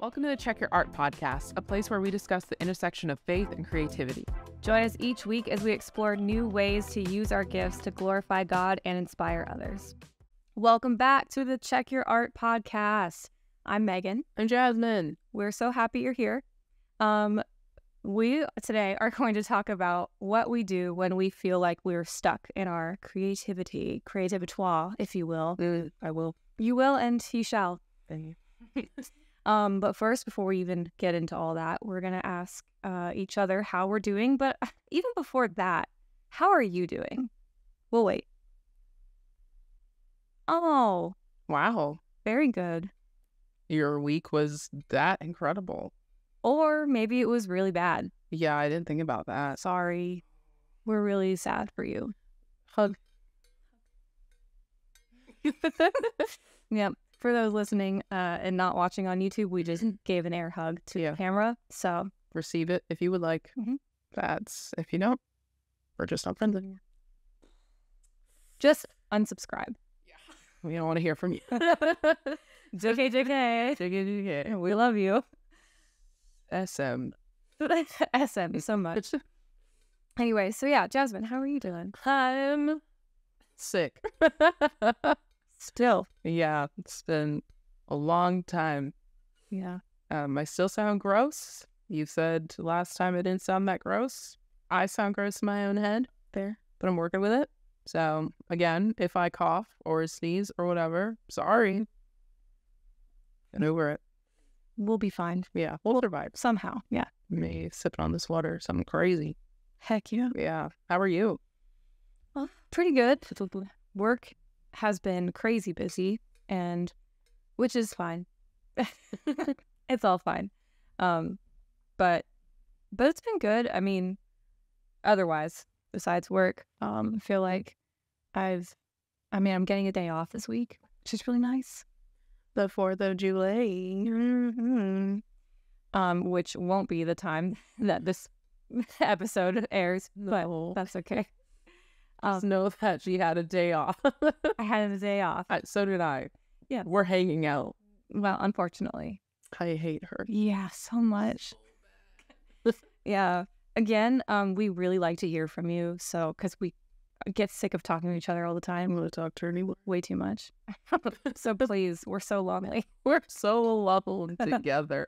Welcome to the Check Your Art podcast, a place where we discuss the intersection of faith and creativity. Join us each week as we explore new ways to use our gifts to glorify God and inspire others. Welcome back to the Check Your Art podcast. I'm Megan. And Jasmine. We're so happy you're here. We today are going to talk about what we do when we feel like we're stuck in our creativitois, if you will. I will. You will, and he shall. Thank you. But first, before we even get into all that, we're going to ask each other how we're doing. But even before that, how are you doing? We'll wait. Oh. Wow. Very good. Your week was that incredible. Or maybe it was really bad. Yeah, I didn't think about that. Sorry. We're really sad for you. Hug. Yep. For those listening and not watching on YouTube, we just gave an air hug to the camera. So receive it if you would like. That's if you don't, we're just not friends anymore. Just unsubscribe. Yeah. We don't want to hear from you. JK. We love you. SM so much. Anyway, so yeah, Jasmine, how are you doing? I'm sick. Still. Yeah, it's been a long time. Yeah. I still sound gross. You said last time I didn't sound that gross. I sound gross in my own head there, but I'm working with it. So again, if I cough or sneeze or whatever, sorry. Get over it. We'll be fine. Yeah, we'll survive. Somehow, yeah. Me sipping on this water, something crazy. Heck yeah. Yeah. How are you? Well, pretty good. Work has been crazy busy, and which is fine. It's all fine. But it's been good. I mean, otherwise, besides work, I feel like I'm getting a day off this week, which is really nice. The 4th of July. Which won't be the time that this episode airs, but that's okay. Just know that she had a day off. I had a day off. So did I. Yeah. We're hanging out. Well, unfortunately. I hate her. Yeah, so much. Yeah. Again, we really like to hear from you. So, because we get sick of talking to each other all the time. I'm going to talk to her anyway. Way too much. So please, we're so lonely. We're so alone together.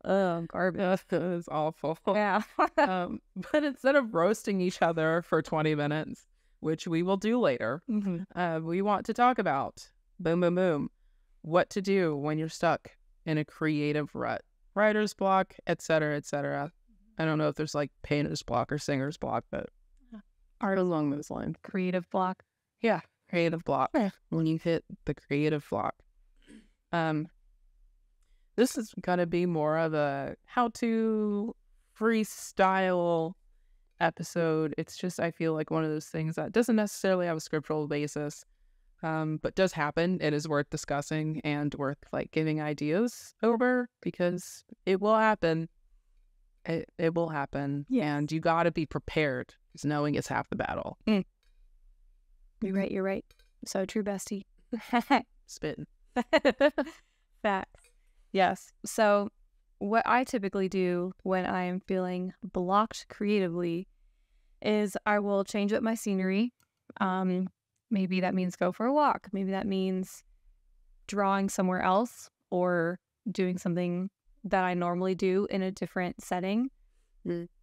Oh, garbage. It's awful. Yeah. But instead of roasting each other for 20 minutes, which we will do later, we want to talk about, boom, what to do when you're stuck in a creative rut. Writer's block, etc., etc. I don't know if there's like painter's block or singer's block, but art along those lines. Creative block. Yeah, creative block. When you hit the creative block. This is going to be more of a how-to freestyle episode. It's just, I feel like one of those things that doesn't necessarily have a scriptural basis, but does happen. It is worth discussing and worth like giving ideas over because it will happen. It will happen. Yes. And you got to be prepared because knowing is half the battle. You're right. So true, bestie. Spitting. Facts. Yes. So what I typically do when I am feeling blocked creatively is I will change up my scenery. Maybe that means go for a walk. Maybe that means drawing somewhere else or doing something that I normally do in a different setting.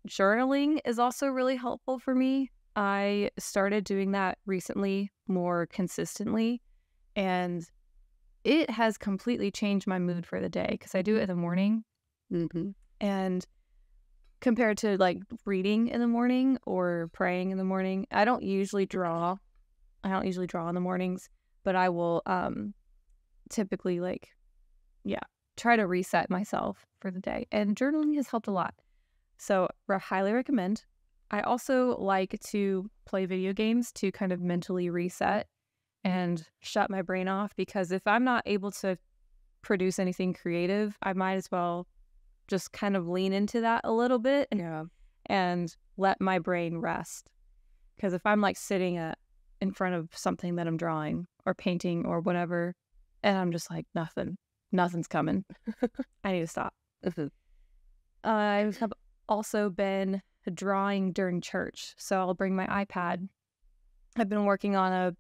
Journaling is also really helpful for me. I started doing that recently more consistently, and it has completely changed my mood for the day because I do it in the morning. And compared to like reading in the morning or praying in the morning, I don't usually draw in the mornings, but I will typically try to reset myself for the day. And journaling has helped a lot. So I highly recommend. I also like to play video games to kind of mentally reset and shut my brain off, because if I'm not able to produce anything creative, I might as well just kind of lean into that a little bit and let my brain rest. Because if I'm like sitting in front of something that I'm drawing or painting or whatever, and I'm just like nothing, nothing's coming. I need to stop. I have also been drawing during church. So I'll bring my iPad. I've been working on a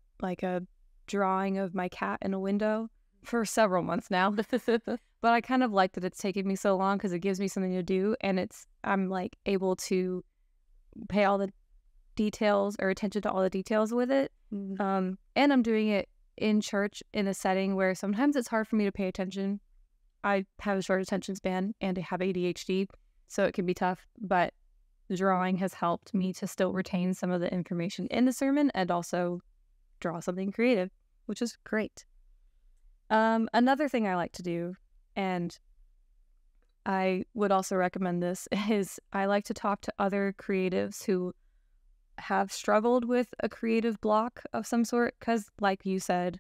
drawing of my cat in a window for several months now. But I kind of like that it's taking me so long because it gives me something to do, and I'm like able to pay all the details or attention to all the details with it. And I'm doing it in church in a setting where sometimes it's hard for me to pay attention. I have a short attention span and I have ADHD, so it can be tough, but drawing has helped me to still retain some of the information in the sermon and also draw something creative, which is great. Another thing I like to do, and I would also recommend this, is I like to talk to other creatives who have struggled with a creative block of some sort, because like you said,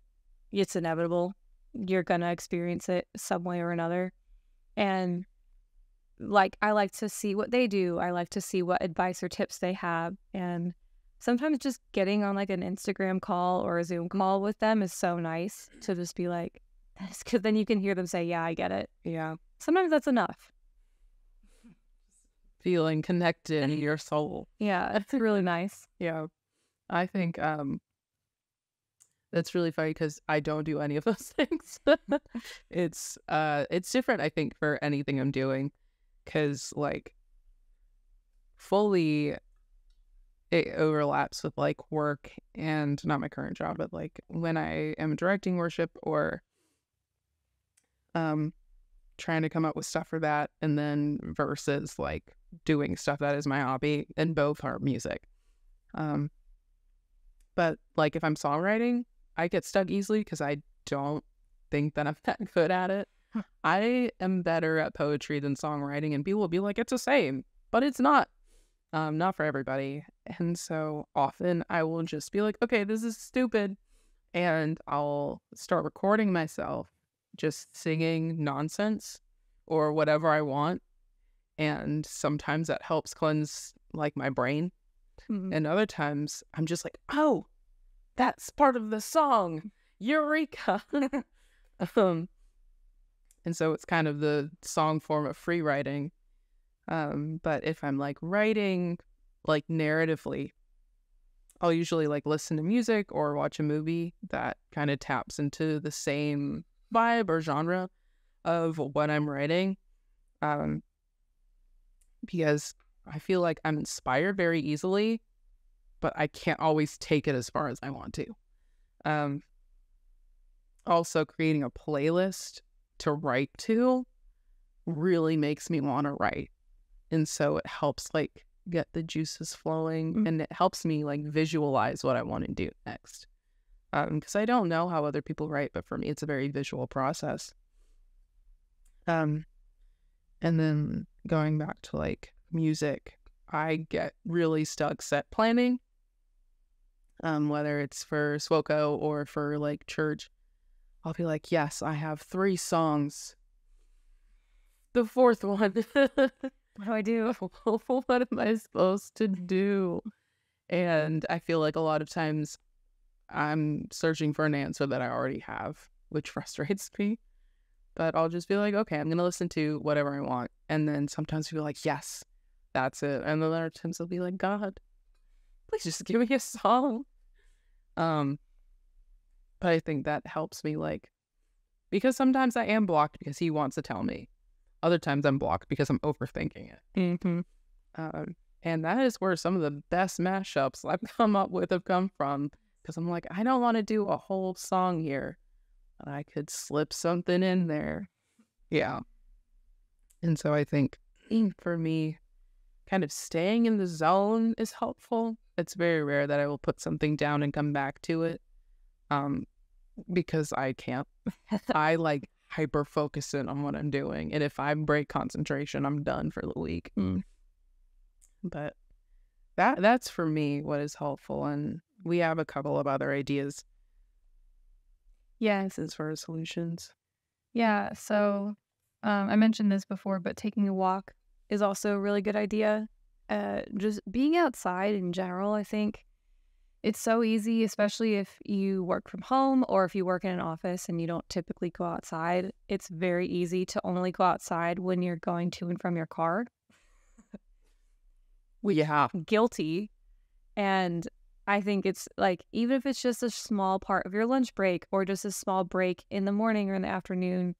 it's inevitable. You're going to experience it some way or another. And like, I like to see what they do. I like to see what advice or tips they have. And sometimes just getting on like an Instagram call or a Zoom call with them is so nice to just be like, because then you can hear them say, yeah, I get it. Yeah. Sometimes that's enough. Feeling connected in your soul. Yeah, it's really nice. Yeah. I think that's really funny because I don't do any of those things. It's different, I think, for anything I'm doing, because like fully it overlaps with like work and not my current job, but like when I am directing worship or trying to come up with stuff for that, and then versus like doing stuff that is my hobby, and both are music. But like if I'm songwriting, I get stuck easily because I don't think that I'm that good at it. I am better at poetry than songwriting, and people will be like, it's the same, but it's not. Not for everybody. And so often I will just be like, okay, this is stupid. And I'll start recording myself just singing nonsense or whatever I want. And sometimes that helps cleanse like my brain. And other times I'm just like, oh, that's part of the song. Eureka. And so it's kind of the song form of free writing. But if I'm like writing like narratively, I'll usually like listen to music or watch a movie that kind of taps into the same vibe or genre of what I'm writing. Because I feel like I'm inspired very easily, but I can't always take it as far as I want to. Also, creating a playlist to write to really makes me want to write. And so it helps like get the juices flowing, and it helps me like visualize what I want to do next. Because I don't know how other people write, but for me, it's a very visual process. And then going back to like music, I get really stuck set planning. Whether it's for Swoko or for like church, I'll be like, yes, I have 3 songs. The 4th one. What do I do? What am I supposed to do? And I feel like a lot of times I'm searching for an answer that I already have, which frustrates me. But I'll just be like, okay, I'm going to listen to whatever I want. And then sometimes we'll be like, yes, that's it. And then other times I'll be like, God, please just give me a song. But I think that helps me, like, because sometimes I am blocked because he wants to tell me. Other times I'm blocked because I'm overthinking it. And that is where some of the best mashups I've come up with have come from. Because I'm like, I don't want to do a whole song here, but I could slip something in there. Yeah. And so I think for me, kind of staying in the zone is helpful. It's very rare that I will put something down and come back to it. Because I can't. I like hyper focusing on what I'm doing, and if I break concentration, I'm done for the week. But that's for me what is helpful, and we have a couple of other ideas. Yes, as far as solutions. Yeah, so I mentioned this before, but taking a walk is also a really good idea. Just being outside in general, I think, It's so easy, especially if you work from home or if you work in an office and you don't typically go outside. It's very easy to only go outside when you're going to and from your car. Yeah. Guilty. And I think it's like, even if it's just a small part of your lunch break or just a small break in the morning or in the afternoon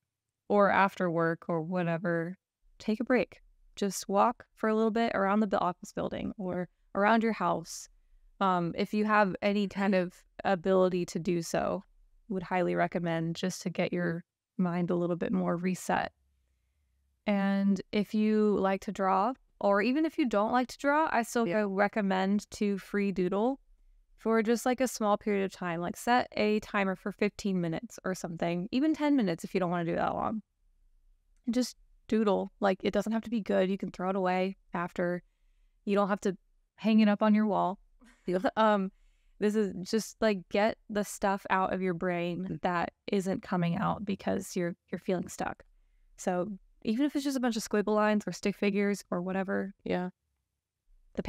or after work or whatever, take a break. Just walk for a little bit around the office building or around your house. If you have any kind of ability to do so, would highly recommend, just to get your mind a little bit more reset. And if you like to draw, or even if you don't like to draw, I still recommend to free doodle for just like a small period of time. Like set a timer for 15 minutes or something, even 10 minutes if you don't want to do that long. And just doodle. Like, it doesn't have to be good. You can throw it away after. You don't have to hang it up on your wall. This is just like, get the stuff out of your brain that isn't coming out because you're feeling stuck. So even if it's just a bunch of squiggle lines or stick figures or whatever. Yeah. The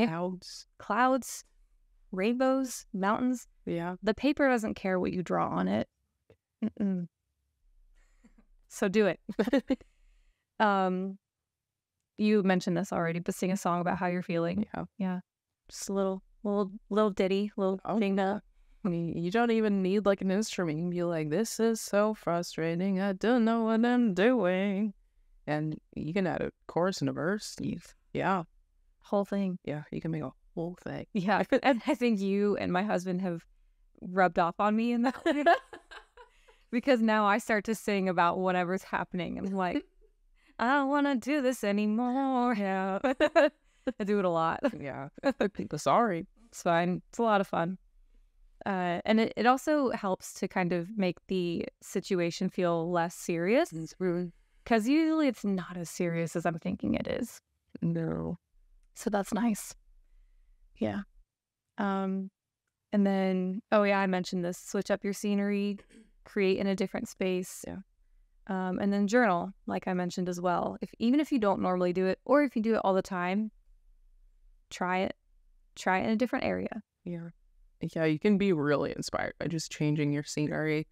clouds, rainbows, mountains. Yeah. The paper doesn't care what you draw on it. So do it. You mentioned this already, but sing a song about how you're feeling. Yeah. Just a little ditty, little thing that. You don't even need like an instrument. You can be like, this is so frustrating. I don't know what I'm doing. And you can add a chorus and a verse. Yeah. Whole thing. Yeah. You can make a whole thing. Yeah. And I think you and my husband have rubbed off on me in that. Because now I start to sing about whatever's happening. I'm like, I don't want to do this anymore. Yeah. I do it a lot. Yeah. Sorry. It's fine. It's a lot of fun. And it also helps to kind of make the situation feel less serious. Because usually it's not as serious as I'm thinking it is. No. So that's nice. Yeah. And then, I mentioned this. Switch up your scenery. Create in a different space. Yeah. And then journal, like I mentioned as well. Even if you don't normally do it, or if you do it all the time, try it in a different area. Yeah, you can be really inspired by just changing your scenery.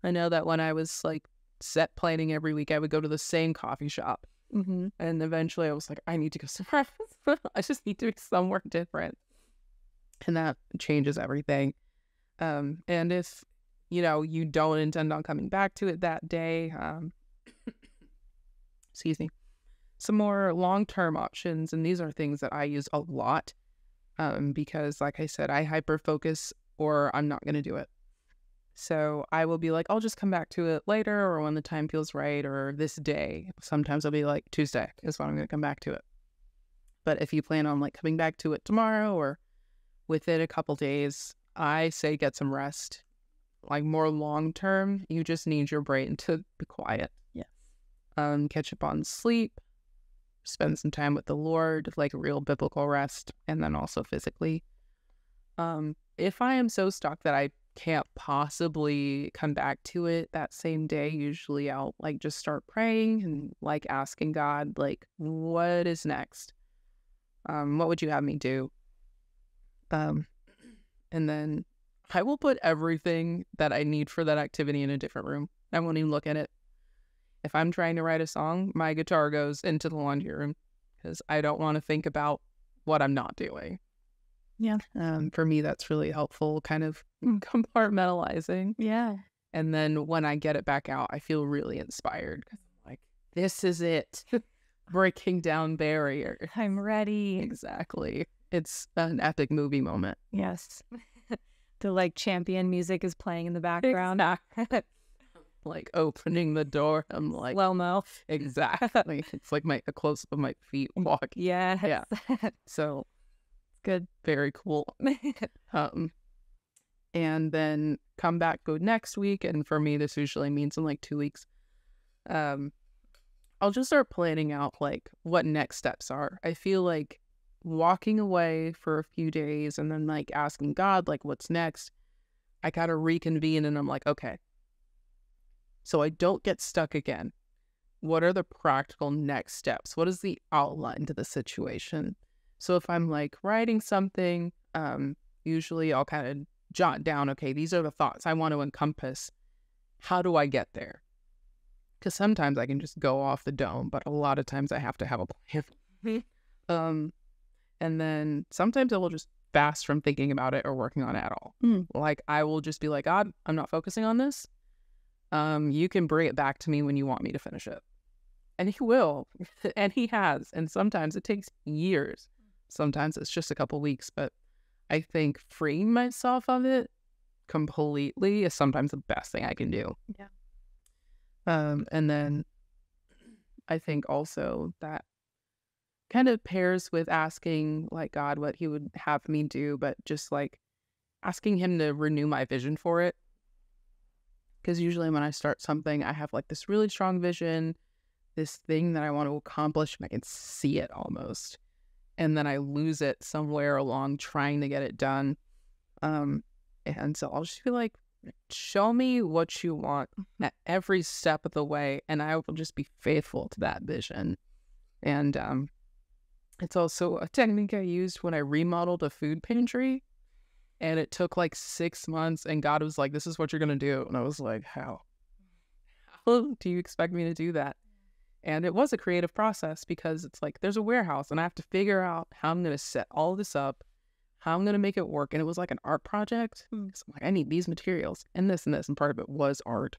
I know that when I was like set planning every week, I would go to the same coffee shop, and eventually I was like, I need to go somewhere else. I just need to be somewhere different, and that changes everything. And if you don't intend on coming back to it that day, excuse me, some more long-term options, and these are things that I use a lot, because like I said, I hyper-focus or I'm not going to do it. So I will be like, I'll just come back to it later or when the time feels right or this day. Sometimes I'll be like, Tuesday is when I'm going to come back to it. But if you plan on like coming back to it tomorrow or within a couple days, I say get some rest. Like more long-term, you just need your brain to be quiet. Yes. Catch up on sleep. Spend some time with the Lord, like real biblical rest, and then also physically. If I am so stuck that I can't possibly come back to it that same day, usually I'll like just start praying and like asking God, like, what is next? What would you have me do? And then I will put everything that I need for that activity in a different room. I won't even look at it. If I'm trying to write a song, my guitar goes into the laundry room because I don't want to think about what I'm not doing. Yeah. For me, that's really helpful, kind of compartmentalizing. Yeah. And then when I get it back out, I feel really inspired because I'm like, this is it. Breaking down barrier. I'm ready. Exactly. It's an epic movie moment. Yes. The like champion music is playing in the background. Like opening the door. I'm like slow-mo. Exactly. It's like a close up of my feet walk. Yeah. So good. Very cool. And then come back, go next week. And for me, this usually means in like 2 weeks. I'll just start planning out like what next steps are. I feel like walking away for a few days and then like asking God, like, what's next? I got to reconvene and I'm like, okay. So I don't get stuck again. What are the practical next steps? What is the outline to the situation? So if I'm like writing something, usually I'll kind of jot down, okay, these are the thoughts I want to encompass. How do I get there? Because sometimes I can just go off the dome, but a lot of times I have to have a plan. And then sometimes I will just fast from thinking about it or working on it at all. Like I will just be like, God, I'm not focusing on this. You can bring it back to me when you want me to finish it. And he will. And he has. And sometimes it takes years. Sometimes it's just a couple weeks. But I think freeing myself of it completely is sometimes the best thing I can do. Yeah. And then I think also that kind of pairs with asking like God what he would have me do, but just like asking him to renew my vision for it. Because usually when I start something, I have like this really strong vision, this thing that I want to accomplish, and I can see it almost. And then I lose it somewhere along trying to get it done. And so I'll just be like, show me what you want at every step of the way, and I will just be faithful to that vision. And it's also a technique I used when I remodeled a food pantry, and it took like 6 months, and God was like, this is what you're going to do. And I was like, how do you expect me to do that? And it was a creative process because it's like, there's a warehouse and I have to figure out how I'm going to set all this up, how I'm going to make it work. And it was like an art project. So I'm like, I need these materials and this and this. And part of it was art,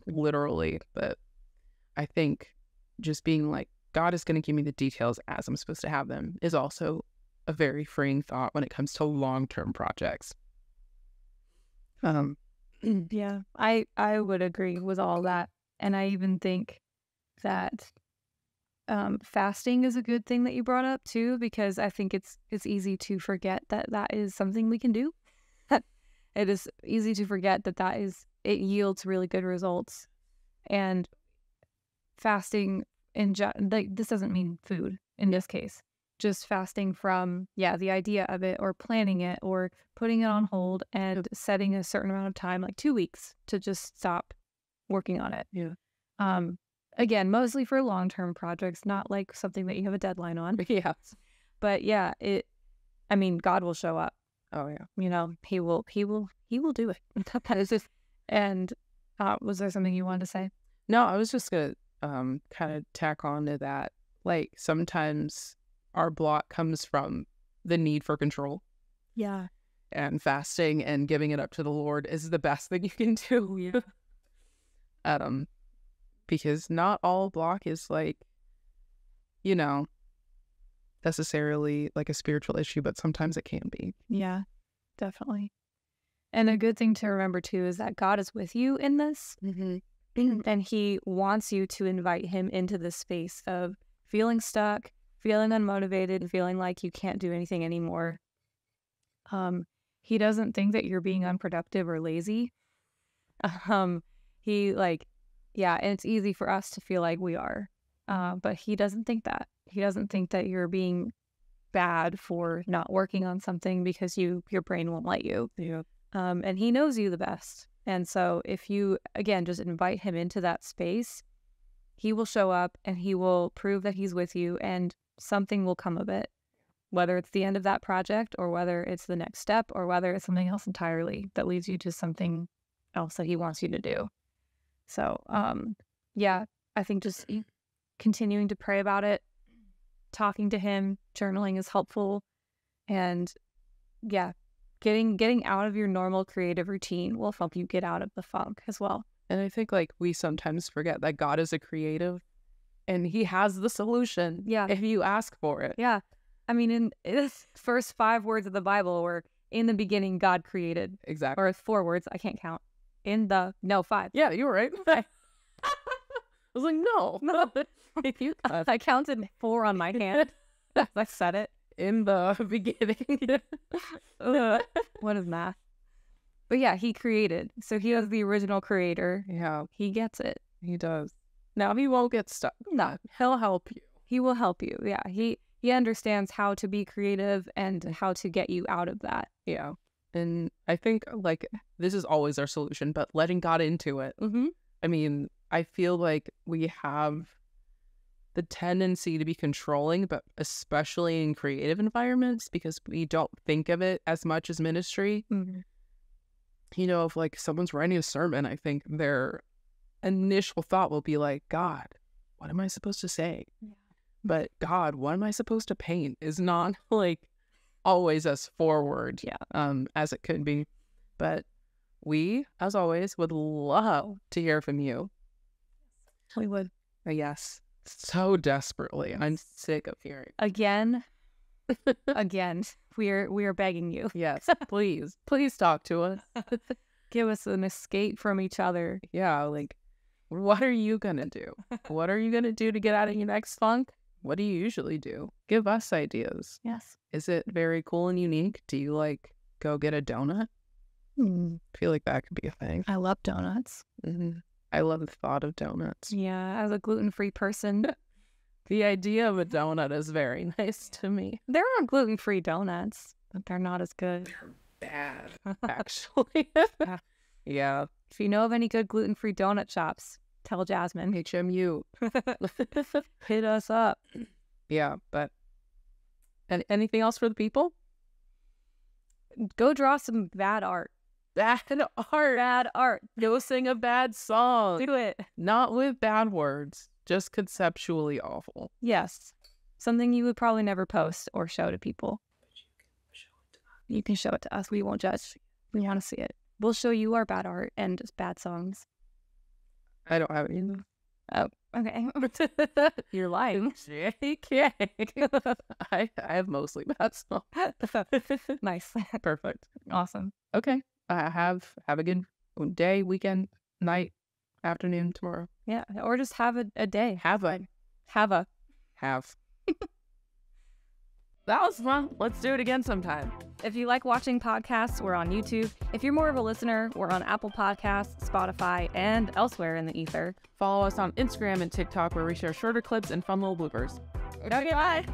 literally. But I think just being like, God is going to give me the details as I'm supposed to have them is also a very freeing thought when it comes to long-term projects. Yeah, I would agree with all that. And I even think that fasting is a good thing that you brought up too, because I think it's easy to forget that is something we can do. It is easy to forget that it yields really good results. And fasting like this doesn't mean food in this case, just fasting from the idea of it, or planning it, or putting it on hold and setting a certain amount of time, like 2 weeks, to just stop working on it. Again, mostly for long-term projects, not like something that you have a deadline on. But God will show up. Oh yeah. He will do it. And was there something you wanted to say? No, I was just gonna kind of tack on to that. Like sometimes our block comes from the need for control. Yeah. And fasting and giving it up to the Lord is the best thing you can do. Because not all block is like, necessarily like a spiritual issue, but sometimes it can be. Yeah, definitely. And a good thing to remember too is that God is with you in this. And he wants you to invite him into this space of feeling stuck, feeling unmotivated, feeling like you can't do anything anymore. He doesn't think that you're being unproductive or lazy. And it's easy for us to feel like we are. But he doesn't think that. He doesn't think that you're being bad for not working on something because your brain won't let you. Yeah. And he knows you the best. And so if you, again, just invite him into that space, he will show up and he will prove that he's with you, and something will come of it, whether it's the end of that project or whether it's the next step or whether it's something else entirely that leads you to something else that he wants you to do. So, I think just continuing to pray about it, talking to him, journaling is helpful. And getting out of your normal creative routine will help you get out of the funk as well. And I think like we sometimes forget that God is a creative and he has the solution if you ask for it. Yeah. I mean, in the first 5 words of the Bible were, in the beginning, God created. Exactly. Or 4 words. I can't count. 5. Yeah, you were right. I was like, no. I counted 4 on my hand. I said it. In the beginning. What is math? But yeah, he created. So he was the original creator. Yeah. He gets it. He does. Now, he won't get stuck. No. He'll help you. He will help you. Yeah. He understands how to be creative and how to get you out of that. Yeah. And I think like this is always our solution, but letting God into it. I mean, I feel like we have the tendency to be controlling, but especially in creative environments, because we don't think of it as much as ministry. Mm-hmm. You know, if like someone's writing a sermon, I think their initial thought will be like, God, what am I supposed to say? Yeah. But God, what am I supposed to paint is not like always as forward as it could be. But we, as always, would love to hear from you. We would. Yes. So desperately. I'm sick of hearing. Again, we are begging you. Yes, please talk to us. Give us an escape from each other. Yeah, like, what are you gonna do? What are you gonna do to get out of your next funk? What do you usually do? Give us ideas. Yes. Is it very cool and unique? Do you like go get a donut? I feel like that could be a thing. I love donuts. Mm-hmm. I love the thought of donuts. Yeah, as a gluten-free person. The idea of a donut is very nice to me. There are gluten-free donuts, but they're not as good. They're bad, actually. Yeah. If you know of any good gluten-free donut shops, tell Jasmine. HMU. Hit us up. Yeah, but anything else for the people? Go draw some bad art. Bad art. Bad art. Go sing a bad song. Do it. Not with bad words, just conceptually awful. Yes. Something you would probably never post or show to people. You can show it to us. We won't judge. We want to see it. We'll show you our bad art and just bad songs. I don't have any. Oh, okay. You're lying. JK. I have mostly bad songs. Nice. Perfect. Awesome. Okay. Have a good day, weekend, night, afternoon, tomorrow. Yeah. Or just have a day. Have. That was fun. Let's do it again sometime. If you like watching podcasts, we're on YouTube. If you're more of a listener, we're on Apple Podcasts, Spotify, and elsewhere in the ether. Follow us on Instagram and TikTok, where we share shorter clips and fun little bloopers. Okay, bye.